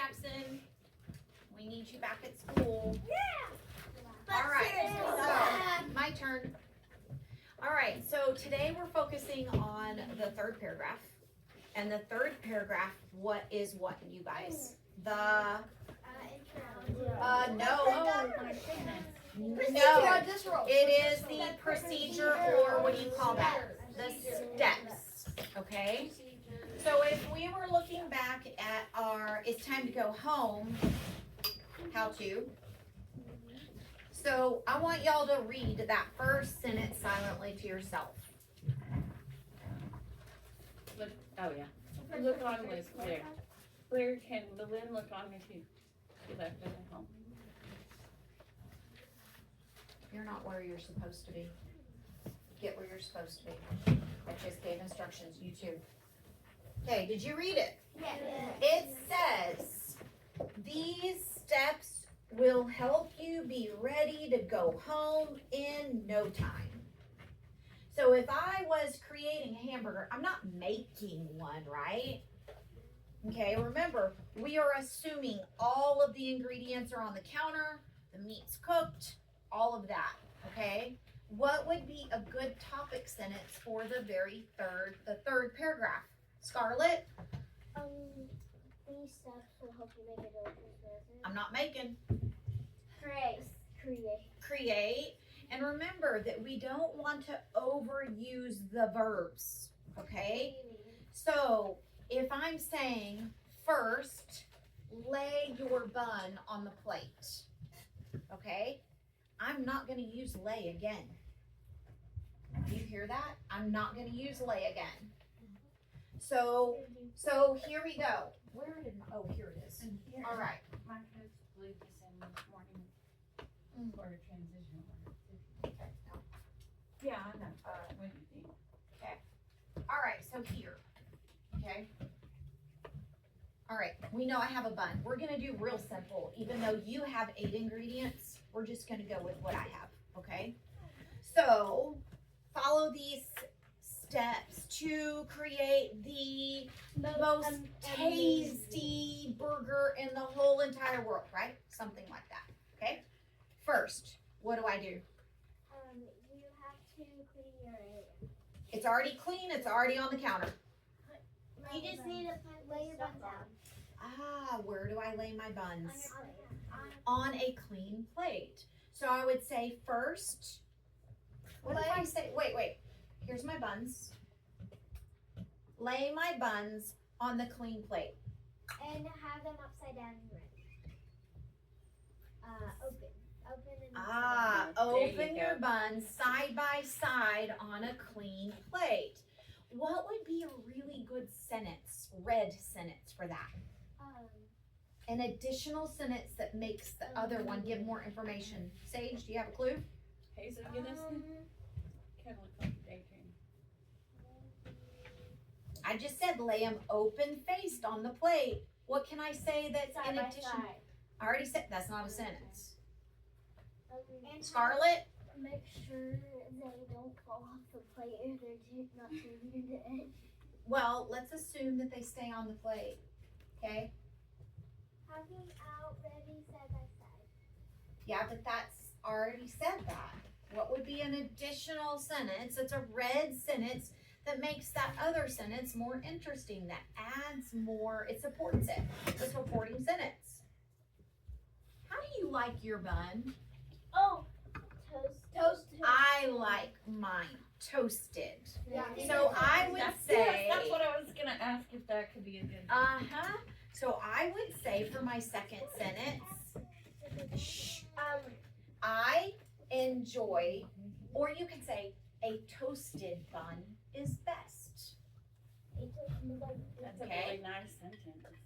Jackson. We need you back at school. Yeah. All right, so my turn. All right, so today we're focusing on the third paragraph. And the third paragraph, what is what, you guys? The, no. Oh my goodness. No, it is the procedure, or what do you call that? The steps, okay? So if we were looking back at our, it's time to go home, how to. So I want y'all to read that first sentence silently to yourself. Look, oh yeah. Look on was clear. Where can the wind look on if you left it at home? You're not where you're supposed to be. Get where you're supposed to be. I just gave instructions, you too. Okay, did you read it? Yes. It says, these steps will help you be ready to go home in no time. So if I was creating a hamburger, I'm not making one, right? Okay, remember, we are assuming all of the ingredients are on the counter, the meat's cooked, all of that, okay? What would be a good topic sentence for the third paragraph? Scarlett? These steps will help you make it open. I'm not making. Create. And remember that we don't want to overuse the verbs, okay? So if I'm saying first, lay your bun on the plate, okay? I'm not going to use lay again. Do you hear that? I'm not going to use lay again. So here we go. Where did my, oh, here it is. All right. My kids believe this in this morning for a transition order. Okay. No. Yeah, I know. What do you think? All right, so here, okay? All right, we know I have a bun. We're gonna do real simple. Even though you have 8 ingredients, we're just gonna go with what I have, okay? So, follow these steps to create the most tasty burger in the whole entire world, right? Something like that, okay? First, what do? You have to clean your area. It's already clean, it's already on the counter. You just need to lay your buns down. Ah, where do I lay my buns? On On a clean plate. So I would say first, what if I say, wait, here's my buns. Lay my buns on the clean plate. and have them upside down and red. Open and Ah, There you open go. your buns side by side on a clean plate. What would be a really good sentence, red sentence for that? An additional sentence that makes the other one give more information. Sage, do you have a clue? Hazel, get us kind of look like a daydream. I just said lay them open faced on the plate. What can I say that's side in by addition? side. I already said that's not a sentence. And Scarlett? make sure they don't fall off the plate if they're not turning the edge. Well, let's assume that they stay on the plate. Okay? Have them out ready side by side. Yeah, but that's already said that. What would be an additional sentence? It's a red sentence that makes that other sentence more interesting, that adds more, it supports it. The supporting sentence. How do you like your bun? Oh, toast. I like mine toasted. Yeah. So I would say, That's what I was gonna ask, if that could be a good. uh-huh. So I would say for my second sentence, I enjoy, or you could say, a toasted bun is best. That's a Okay. really nice sentence.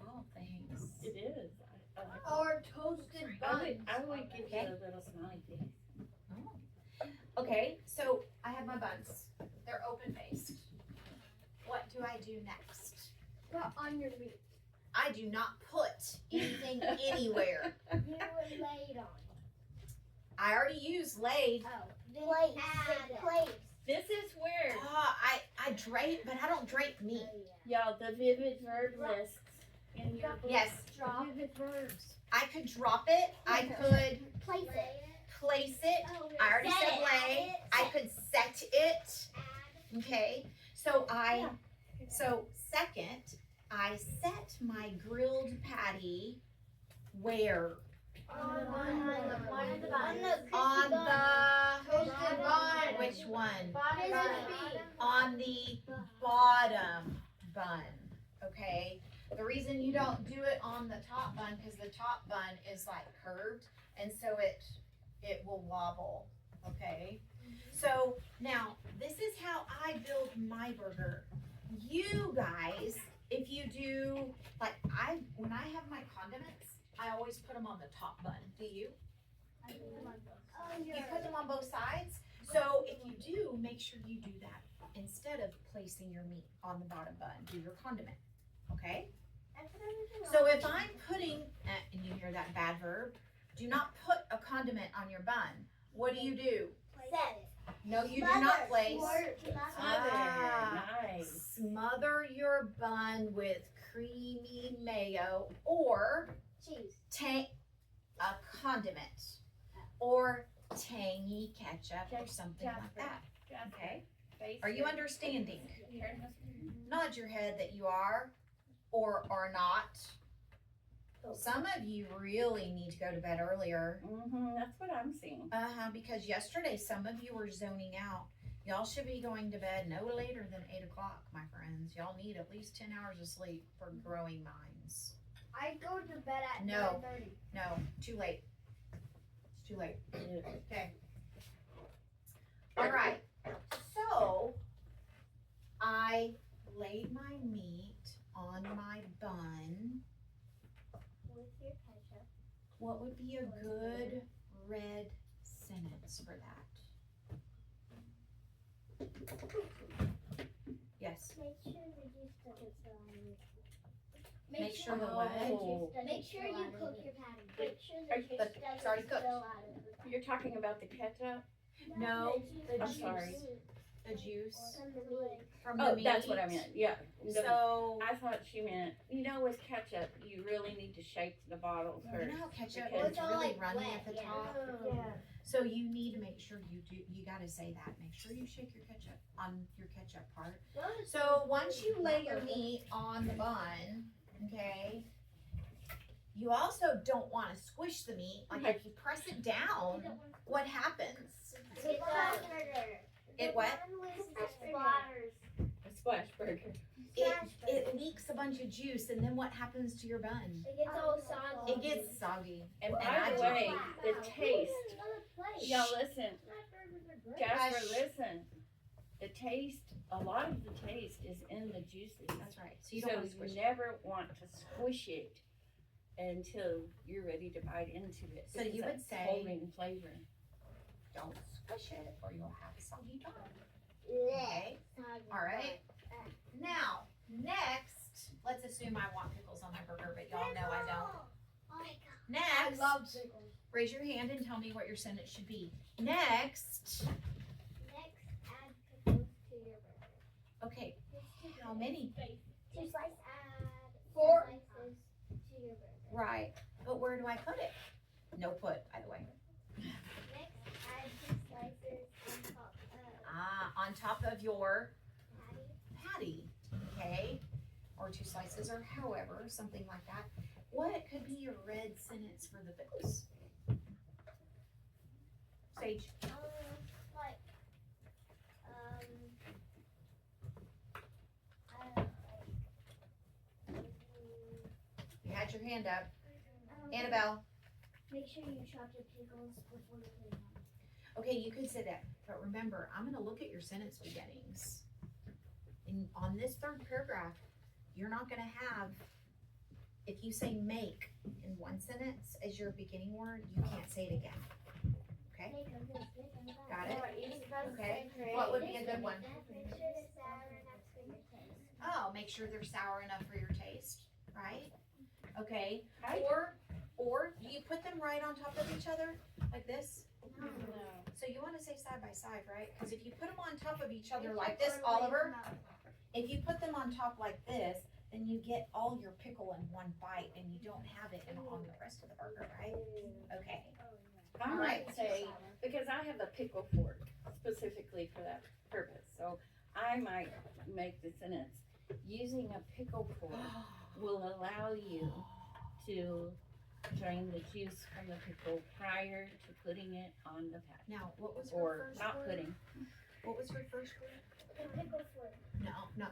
Oh, thanks. It is. I like it. Or toasted I would give Okay. you a little smiley face. Okay, so I have my buns. They're open faced. What do I do next? Put on your meat. I do not put anything anywhere. You would lay it on. I already used laid. Oh, place. This is where, I drape, but I don't drape meat. y'all, the vivid verb list in your book? Yes, Drop. I could drop it, I could Place it. place it, I already Set said it, lay, add it, I could set it, okay? So second, I set my grilled patty where? On the Toasted bun. which one? Crispy. On the bottom bun, okay? The reason you don't do it on the top bun, because the top bun is like curved, and so it will wobble, okay? So now, this is how I build my burger. You guys, if you do, like when I have my condiments, I always put them on the top bun. Do you? You put them on both sides? So if you do, make sure you do that instead of placing your meat on the bottom bun. Do your condiment, okay? So if I'm putting, and you hear that bad verb, do not put a condiment on your bun. What do? Set. No, you do not place. Ah. Nice. Smother your bun with creamy mayo or Cheese. a condiment or tangy ketchup or something like that. Okay? Are you understanding? Nod your head that you are or are not. Some of you really need to go to bed earlier. That's what I'm seeing. Because yesterday some of you were zoning out. Y'all should be going to bed no later than 8 o'clock, my friends. Y'all need at least 10 hours of sleep for growing minds. I go to bed at No. 9:30. No, too late. It's too late. Okay. All right. So I laid my meat on my bun. With your ketchup. What would be a good red sentence for that? Yes. Make sure the juice doesn't spill on you. Make sure the what? Make sure you cook your patty. Make sure Are the you- juice it's doesn't already cooked. spill out of the patty. You're talking about the ketchup? No, the I'm juice. sorry. The juice From the meat. from the Oh, meat. that's what I meant. Yeah. So I thought she meant, with ketchup, you really need to shape the bottle you first. know how ketchup Because is it's all, really like, runny wet, at the yeah. top. Yeah. So you need to make sure you gotta say that. Make sure you shake your ketchup on your ketchup part. So once you lay your meat on the bun, okay, you also don't wanna squish the meat. Like if you press it down, what happens? It what? A splash burger. It leaks a bunch of juice and then what happens to your bun? It gets all soggy. It gets soggy. And And by I the do- way, the taste. Y'all listen. Jasper, Hush. listen. The taste, a lot of the taste is in the juices. That's right. So you don't wanna squish you it. never want to squish it until you're ready to bite into it. So you because would that's say- holding flavor. Don't squish it or you'll have a soggy bun. Yeah. Okay? All right. Now, next, let's assume I want pickles on my burger, but y'all know I don't. Oh my god. Next, raise your hand and tell me what your sentence should be. Next, Next, add pickles to your burger. okay, how many? 2 slices. Add 4. slices to your burger. Right, but where do I put it? No put, by the way. Next, add 2 slices on top On top of your patty. patty, okay? Or 2 slices or however, something like that. What could be your red sentence for the pickles? Sage. Like, I don't know, You had your hand up. like, Annabelle. make sure you chop your pickles before you put them on. Okay, you could say that, but remember, I'm gonna look at your sentence beginnings. And on this third paragraph, you're not gonna have, if you say make in one sentence as your beginning word, you can't say it again. Okay? Make a biscuit and that. Got it? Okay. What would be a good one? Make sure it's sour enough for your taste. Oh, make sure they're sour enough for your taste, right? Okay, I- or do you put them right on top of each other, like this? No. So you wanna say side by side, right? Cause if you put them on top of each other like this, Oliver, if you put them on top like this, then you get all your pickle in one bite and you don't have it on the rest of the burger, right? Okay. I Alright. might say, because I have a pickle fork specifically for that purpose, so I might make the sentence, using a pickle fork will allow you to drain the juice from the pickle prior to putting it on the patty. Now, what was her Or first not word? putting. What was her first word? The pickle foot. No,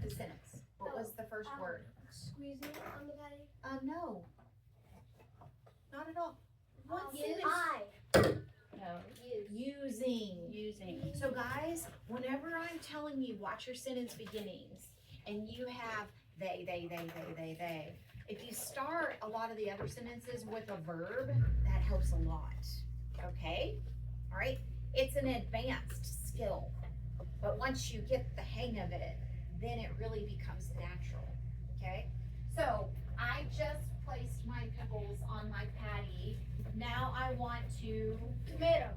the sentence. What was the first word? Squeezing it on the patty. No. Not at all. What sentence? No, Using. So guys, whenever I'm telling you, watch your sentence beginnings, and you have they. If you start a lot of the other sentences with a verb, that helps a lot. Okay? All right? It's an advanced skill. But once you get the hang of it, then it really becomes natural. Okay? So I just placed my pickles on my patty. Now I want to Tomato.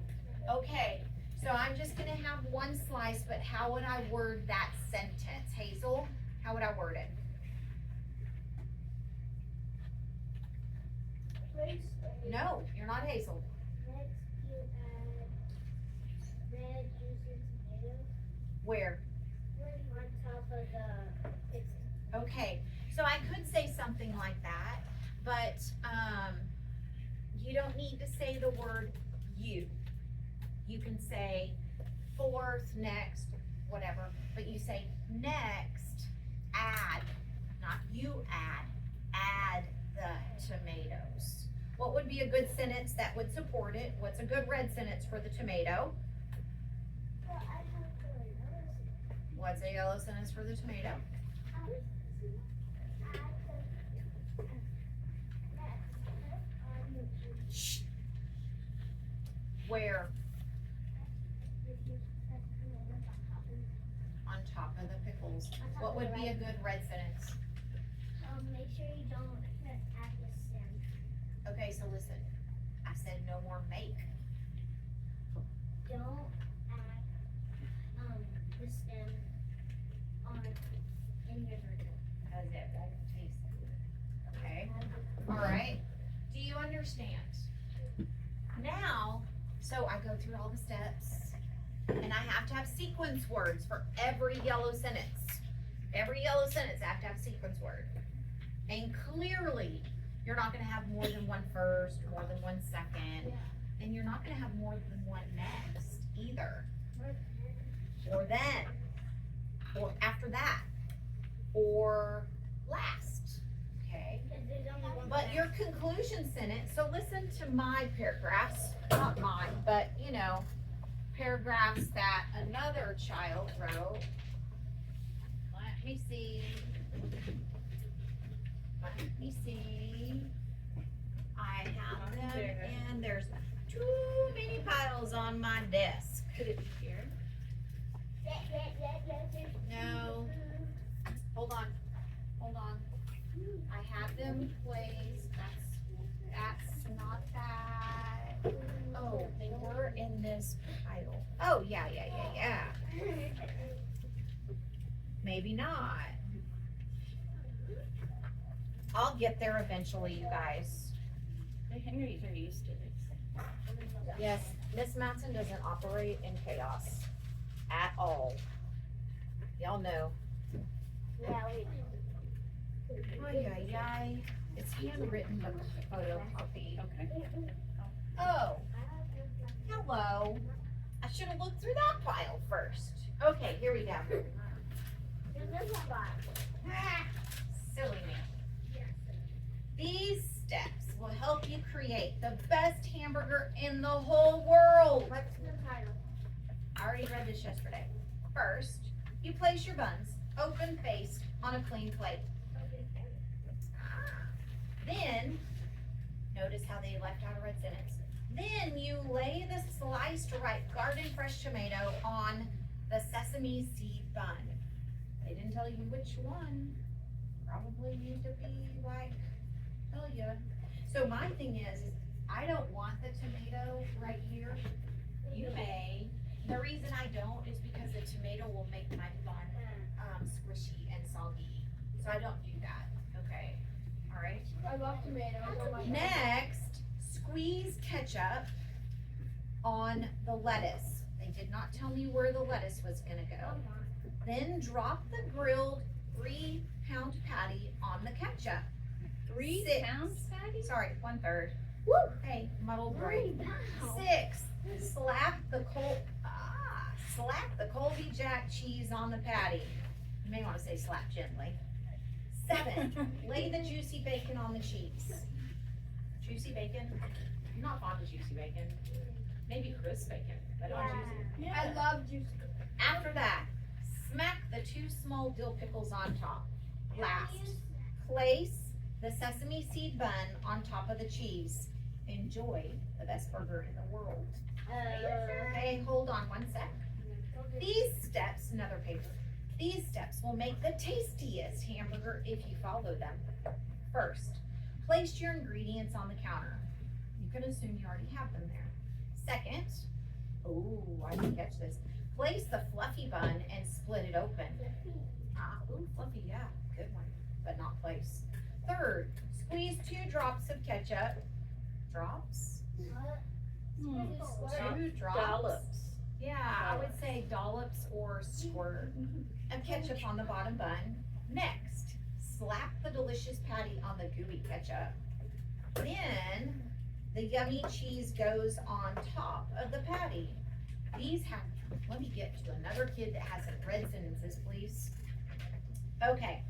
Okay, so I'm just gonna have one slice, but how would I word that sentence? Hazel, how would I word it? No, you're not Hazel. Next, you add red juicy tomatoes. Where? On top of the pizza. Okay, so I could say something like that, but, you don't need to say the word you. You can say fourth, next, whatever, but you say next, add, not you add the tomatoes. What would be a good sentence that would support it? What's a good red sentence for the tomato? Well, I have to notice. What's a yellow sentence for the tomato? Shh. Where? On top of the pickles. What would be a good red sentence? Make sure you don't add the stem. Okay, so listen. I said no more make. Don't add the stem on in your burger. Because it won't taste good. Okay? Alright. Do you understand? Now, so I go through all the steps, and I have to have sequence words for every yellow sentence. Every yellow sentence, I have to have a sequence word. And clearly, you're not gonna have more than one first, more than one second, and you're not gonna have more than one next either. Or then, or after that, or last, okay? But your conclusion sentence, so listen to my paragraphs, not mine, but you know, paragraphs that another child wrote. Let me see. I have them, and there's too many piles on my desk. could it be here? No, hold on. I have them placed, that's not that. Oh, they were in this pile. Oh, yeah. Maybe not. I'll get there eventually, you guys. The Henrys are used to this. Yes, Miss Matson doesn't operate in chaos at all. Y'all know. Yeah, we Ay. It's handwritten, but photocopy. Okay. Oh, hello. I should have looked through that file first. Okay, here we go. Ah, silly me. These steps will help you create the best hamburger in the whole world. What's the title? I already read this yesterday. First, you place your buns open faced on a clean plate. Then, notice how they left out a red sentence. Then you lay the sliced ripe garden fresh tomato on the sesame seed bun. They didn't tell you which one. Probably need to be like, tell you. So my thing is I don't want the tomato right here. You may. The reason I don't is because the tomato will make my bun squishy and soggy. So So I don't do that, okay? All right. I love tomatoes. Oh my God. Next, squeeze ketchup on the lettuce. They did not tell me where the lettuce was gonna go. Then drop the grilled 3-pound patty on the ketchup. 3 6. pounds, Patty? Sorry, 1/3. Woo! Hey, muddled brain. 6. Slap the Colby Jack cheese on the patty. You may want to say slap gently. 7. Lay the juicy bacon on the cheese. Juicy bacon? You're not fond of juicy bacon. Maybe crisp bacon, but not juicy. I love juice. After that, smack the 2 small dill pickles on top. Last, place the sesame seed bun on top of the cheese. Enjoy the best burger in the world. Okay, hold on one sec. These steps, another paper. These steps will make the tastiest hamburger if you follow them. First, place your ingredients on the counter. You can assume you already have them there. Second, I didn't catch this. Place the fluffy bun and split it open. Fluffy, yeah, good one, but not place. Third, squeeze 2 drops of ketchup. Drops? 2 drops? Dollops. Yeah, I would say dollops or squirt of ketchup on the bottom bun. Next, slap the delicious patty on the gooey ketchup. Then, the yummy cheese goes on top of the patty. These have, let me get to another kid that has some red sentences, please. Okay.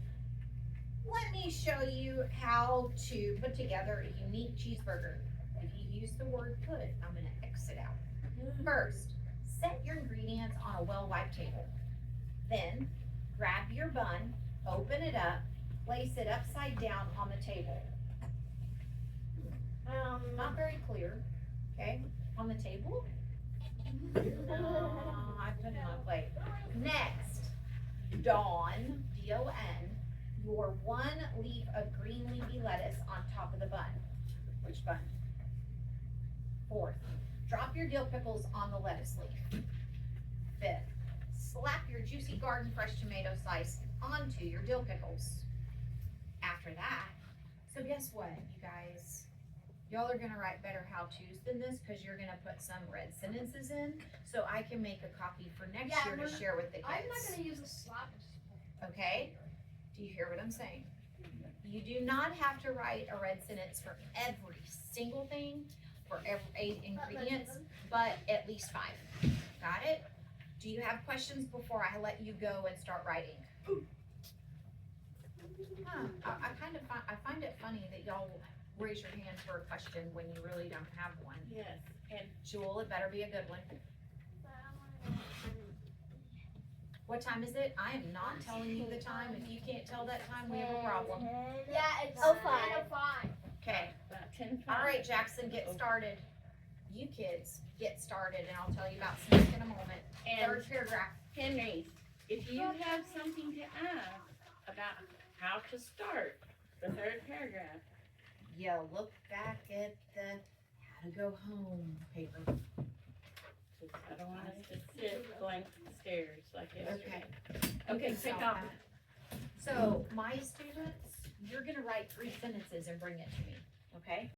Let me show you how to put together a unique cheeseburger. If you use the word put, I'm gonna X it out. First, set your ingredients on a well-wiped table. Then, grab your bun, open it up, place it upside down on the table. Not very clear, okay? On the table? I put it on a plate. Next, don, D-O-N, your 1 leaf of green leafy lettuce on top of the bun. Which bun? 4th, drop your dill pickles on the lettuce leaf. 5th, slap your juicy garden fresh tomato slice onto your dill pickles. After that, so guess what, you guys? Y'all are gonna write better how-tos than this, cause you're gonna put some red sentences in, so I can make a copy for next Yeah, year to we're- share with the kids. I'm not gonna use a slap. Okay? Do you hear what I'm saying? You do not have to write a red sentence for every single thing, for every 8 ingredients, but at least 5. Got it? Do you have questions before I let you go and start writing? I find it funny that y'all raise your hand for a question when you really don't have one. Yes, and Jewel, it better be a good one. What time is it? I am not telling you the time. If you can't tell that time, we have a problem. Yeah, it's 05. 10:05. Okay. about 10. All right, Jackson, get started. You kids, get started, and I'll tell you about snack in a moment. And 3rd paragraph. Henry, if you have something to add about how to start the 3rd paragraph, You look back at the how to go home paper. 'cause I don't want us to sit blank stairs like yesterday. You Okay, can pick stop up. that. So, my students, you're gonna write 3 sentences and bring it to me, okay?